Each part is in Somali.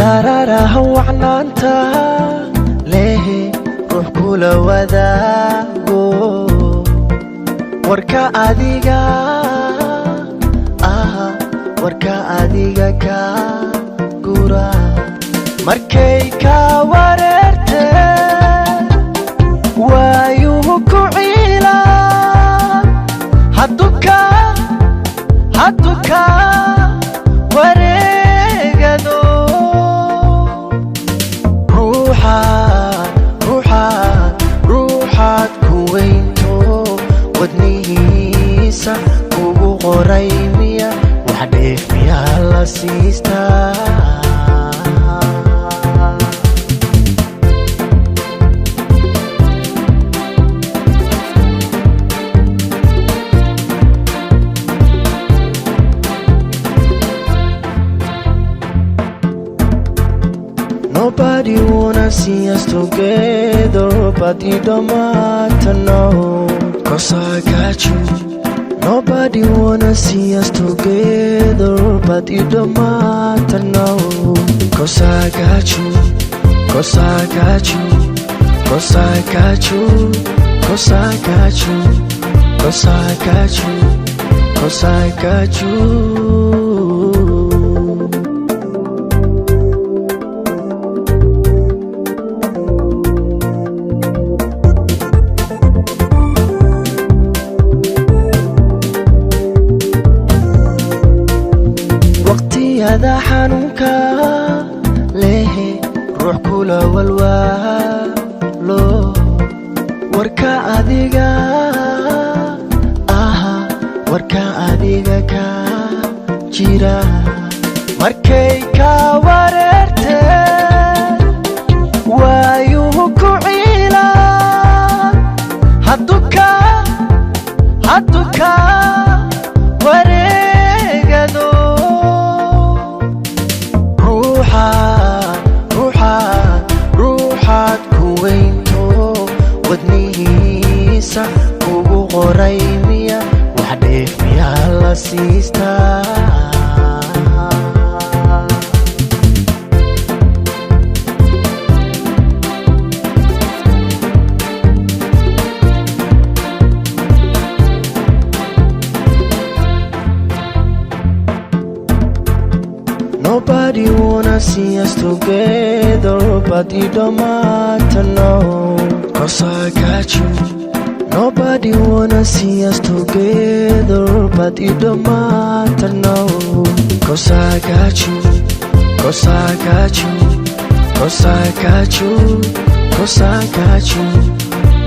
dararaha wacnaanta leh ruux kula wadaago warka adiga ka gura markay ka wareerte waayuhu ku ciila hadduka wareegado ruuxaad ku weynto wadnihiisa kugu qoray miya wax dheef miyaa la siistaa Nobody wanna see us together, but it don't matter now, 'cause I got you. Nobody wanna see us together, but it don't matter now, 'cause I got you, 'cause I got you, 'cause I got you, 'cause I got you, 'cause I got you, 'cause I got you. هذا حنونك ليه روح كلا والوالو وركا أديقا وركا أديقا كجيرا مركي كواررتي وايوه كعيلا حدوكا وريقادو ruuxaad ku weynto wadnihiisa kugu qoray miya wax dheef miyaa la siistaa Nobody wanna see us together, but it don't matter now, 'cause I got you. Nobody wanna see us together, but it don't matter now, 'cause I got you, 'cause I got you, 'cause I got you, 'cause I got you,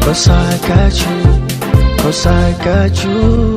'cause I got you, 'cause I got you.